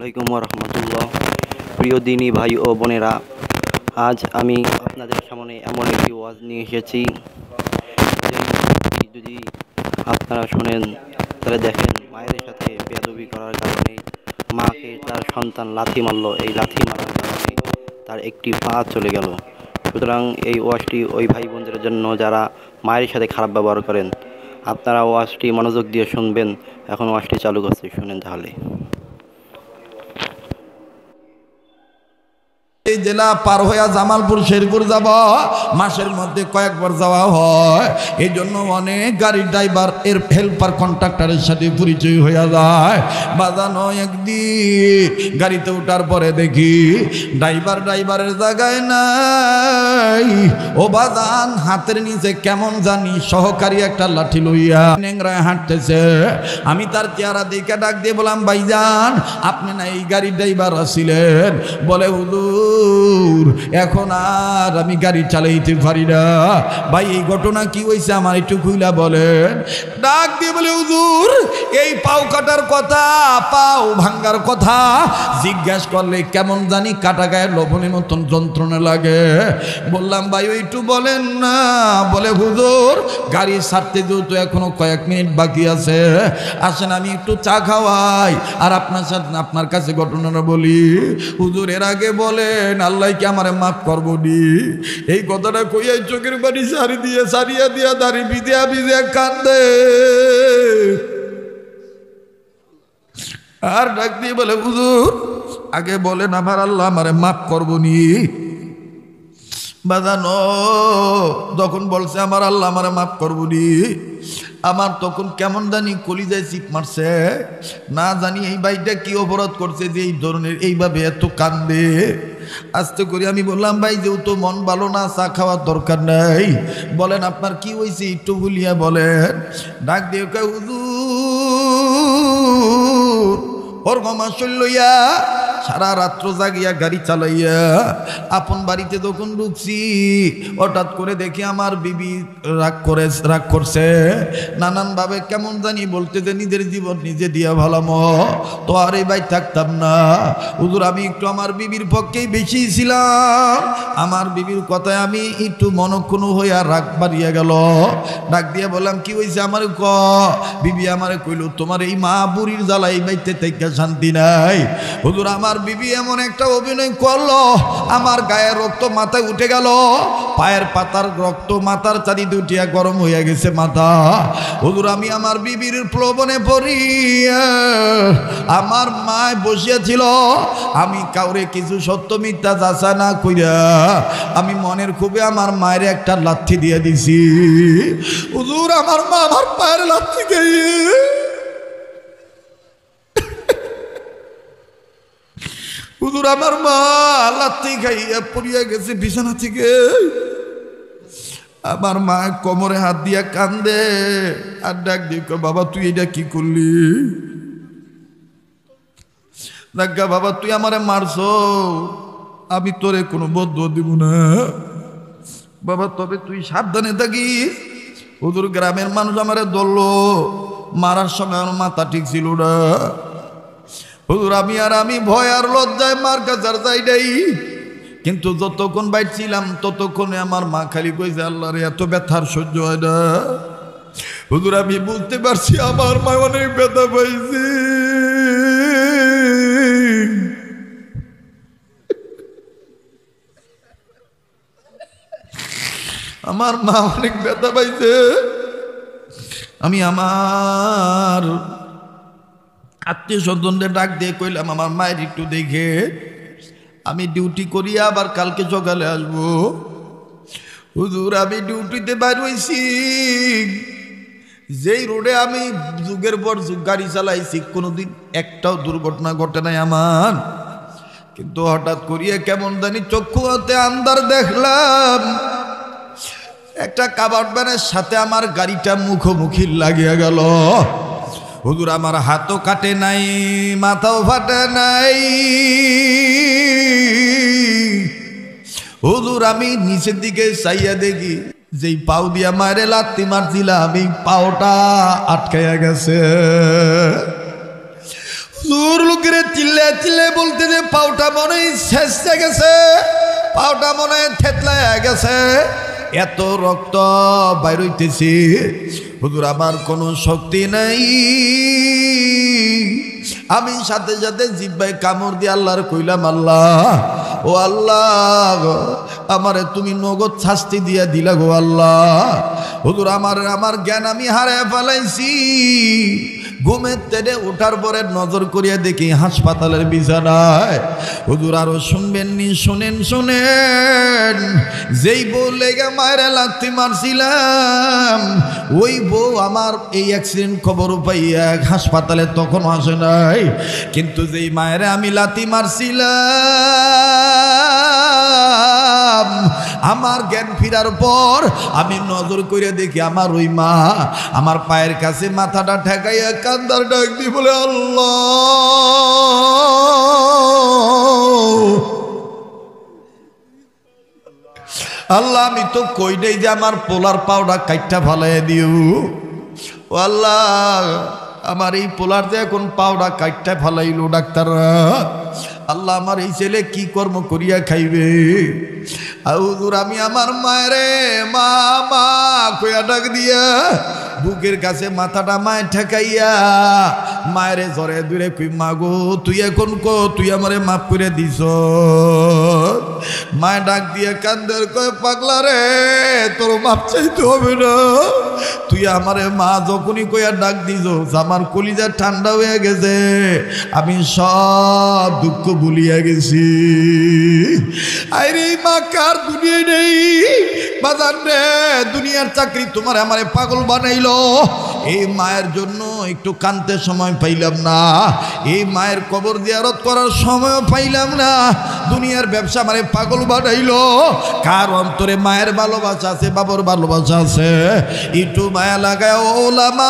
আলাইকুম ওয়া রাহমাতুল্লাহ। প্রিয় দিনী ভাই ও বোনেরা, আজ আমি আপনাদের সামনে এমন একটি ওয়াজ নিয়ে এসেছি যে যদি আপনারা শোনেন তাহলে দেখেন মায়ের সাথে বেয়াদবি করার কারণে মাকে তার সন্তান লাথি মারল। এই লাথি মারার কারণে তার একটি পা চলে গেল। সুতরাং এই ওয়াজটি ওই ভাই বোনদের জন্য যারা মায়ের সাথে খারাপ ব্যবহার করেন। আপনারা ওয়াজটি মনোযোগ দিয়ে শুনবেন। এখন ওয়াজটি চালু করছি, শুনেন তাহলে। এই জেলা পার হইয়া জামালপুর শেরপুর যাব, মাসের মধ্যে কয়েকবার যাওয়া হয়। এই জন্য অনেক গাড়ির ড্রাইভার এর হেল্পার কন্ট্রাক্টরের সাথে পরিচয় হইয়া যায়। বাজানো একদিন গাড়িতে ওঠার পরে দেখি ড্রাইভারের জায়গায় নাই। ও বাজান হাতের নিচে কেমন জানি সহকারী একটা লাঠি লইয়া নেংরায় হাঁটতেছে। আমি তার চেহারা দেখে ডাক দিয়ে বললাম, ভাইজান আপনি না এই গাড়ির ড্রাইভার আছিলেন? বলে, হুজুর এখন আর আমি গাড়ি চালাইতে পারি না। ভাই এই ঘটনা কি হয়েছে আমার একটু খুইলা বলেন। ডাক দিয়ে বলে, হুজুর এই পাও কাটার কথা, পাও ভাঙ্গার কথা জিজ্ঞাসা করলে কেমন জানি কাটা গায়ে লবণের মতন যন্ত্রণা লাগে। বললাম, ভাই একটু বলেন না। বলে, হুজুর গাড়ি ছাড়তে যেহেতু এখনো কয়েক মিনিট বাকি আছে, আসেন আমি একটু চা খাওয়াই আর আপনার কাছে ঘটনাটা বলি। হুজুর এর আগে বলেন আল্লাহ কি আমারে মাফ করবো নি? এই কথাটা কইয়াই চোখের বাড়ি সারিয়া দিয়া দাড়ি ভিজিয়া কান্দে। আর ডাক দিয়ে বলে, হুজুর আগে বলেন আমার আল্লাহ আমারে মাফ করবো নি? বাজানো যখন বলছে আমার আল্লাহ আমারে মাফ করবো নি, আমার তখন কেমন জানি কলিজায় চিপ মারছে। না জানি এই ভাইটা কি অপরাধ করছে যে এই ধরনের এইভাবে এত কান্দে। আস্তে করে আমি বললাম, ভাই যেহেতু মন ভালো না, চা খাওয়ার দরকার নাই, বলেন আপনার কি হয়েছে একটু বলিয়া বলেন। ডাক দিয়ে কয়, হুজুর ওর মামা লইয়া সারা রাত্র জাগিয়া গাড়ি চালাইয়া আপন বাড়িতে যখন ঢুকছি, হঠাৎ করে দেখি আমার বিবি রাগ করছে। নানানভাবে কেমন জানি বলতে যে নিজের জীবন নিজে দিয়া ভালাম, তো আর এই ভাই থাকতাম না। হুজুর আমি একটু আমার বিবির পক্ষেই বেশি ছিলাম। আমার বিবির কথায় আমি একটু মনক্ষুণ্ণ হইয়া রাগ বাড়িয়া গেল। ডাক দিয়ে বললাম, কি হয়েছে আমার ক? বিবি আমারে কইল, তোমার এই মা বুড়ির জ্বালা এই বাইতে থেকে শান্তি নাই। হুজুর আমার বিবি এমন একটা অভিনয় করলো, আমার গায়ের রক্ত মাথায় উঠে গেল, পায়ের পাতার রক্ত মাথার চারিদিকে উঠিয়া গরম হইয়া গেছে মাথা। হুজুর আমি আমার বিবির প্রলোভনে পড়ি, আমার মায় বসিয়াছিল, আমি কাউরে কিছু সত্য মিথ্যা যাচা না কইরা আমি মনের খুবই আমার মায়ের একটা লাথি দিয়ে দিছি। হুজুর আমার মা আমার পায়ের লাথি খেয়ে হুজুর আমার মা লাথি খাইয়া পড়িয়া গেছে বিছানা থেকে। আমার মা কোমরে হাত দিয়া কান্দে আর ডাক দিয়ে, বাবা তুই এটা কি করলি? দেখা বাবা তুই আমারে মারছ, আমি তোরে কোনো বদুয়া দিব না বাবা, তবে তুই সাবধানে থাকিস। হুজুর গ্রামের মানুষ আমারে ধরলো, মারার সময় আমার মাথা ঠিক ছিল না। হুজুর আমি ভয় আর লজ্জায় মার কাছে আর যাই নাই। কিন্তু যতক্ষণ বাইছিলাম ততক্ষণে আমার মা খালি কইছে, আল্লাহ রে এত ব্যথার সহ্য হয় না। হুজুর আমি বুঝতে পারছি আমার মা অনেক ব্যথা পাইছে। আমার মা অনেক ব্যথা পাইছে। আমি আমার আত্মীয় স্বজনদের ডাক দিয়ে কইলাম, আমার মায়ের একটু দেখে আমি ডিউটি করি, আবার কালকে সকালে আসবো। হুজুর আমি ডিউটিতে বাইর হইছি, যেই রোডে আমি যুগের পর যুগ গাড়ি চালাইছি কোনোদিন একটাও দুর্ঘটনা ঘটে নাই আমার। কিন্তু হঠাৎ করিয়া কেমন জানি চক্ষু হাতে আন্দার দেখলাম একটা কাভার্ড ভ্যানের সাথে আমার গাড়িটা মুখোমুখি লাগিয়া গেল। হুজুর আমার হাতও কাটে নাই, মাথাও ফাটে নাই। হুজুর আমি নিচের দিকে চাইয়া দেখি যেই পাও দিয়া মারে লাত্তি মারছিলাম এই পাওটা আটকাইয়া গেছে। জোর লোকের চিল্লে চিল্লে বলতে যে পাউটা মনে শেষে গেছে, পাউটা মনে থেতলায় গেছে, এত রক্ত বাইর হইতেছে। হুজুর আমার কোনো শক্তি নাই। আমি সাথে সাথে জিহ্বায় কামড় দিয়ে আল্লাহর কইলাম, আল্লাহ ও আল্লাহ আমারে তুমি নগদ শাস্তি দিয়া দিলা গো আল্লাহ। হুজুর আমার জ্ঞান আমি হারায় ফেলাইছি। ঘুমের থেকে ওঠার পরে নজর করিয়া দেখি হাসপাতালের বিছানায়। হুজুর আরো শুনবেননি, শোনেন শোনেন, যেই বউ লেগে মায়েরা লাথি মারছিলাম ওই বউ আমার এই অ্যাক্সিডেন্ট খবর পাইয়া হাসপাতালে তখন আসে নাই, কিন্তু যেই মায়েরা আমি লাথি মারছিলাম আমার জ্ঞান ফিরার পর আমি নজর করে দেখি আমার ওই মা আমার পায়ের কাছে মাথাটা ঠেকাইয়া কান্দার ডাক দি বলে, আল্লাহ আল্লাহ আমি তো কই নাই যে আমার পোলার পাউডার কাইটটা ফালাই দিও। ও আল্লাহ আমার এই পোলার যে এখন পাউডার কাইটটা ফালাইলো ডাক্তাররা, আল্লাহ আমার এই ছেলে কি কর্ম করিয়া খাইবে। হুজুর আমি আমার মায়েরে মা মা কইয়া ডাক দিয়া বুকের কাছে মাথাটা মায়ের ঠেকাইয়া মায়েরে জরে দূরে কই, মা গো তুই এখন কো তুই আমারে মাফ করে দিস। মায় ডাক দিয়ে কান্দের কয়, পাগলা রে তোর মাপ চাইতে হবে না, তুই আমারে মা যখনই কইয়া ডাক দিস আমার কলিজা ঠান্ডা হয়ে গেছে, আমি সব দুঃখ ভুলিয়া গেছি। আরে মা কার দুনিয়া নেই বাজার রে, দুনিয়ার চাকরি তোমার আমারে পাগল বানাইলো। এই মায়ের জন্য একটু কানতে সময় পাইলাম না, এই মায়ের কবর জিয়ারত করার সময় পাইলাম না, দুনিয়ার ব্যবসা আমারে পাগল বানাইলো। কার অন্তরে মায়ের ভালোবাসা আছে, বাবার ভালোবাসা আছে, একটু মায়া লাগায় ওলামা।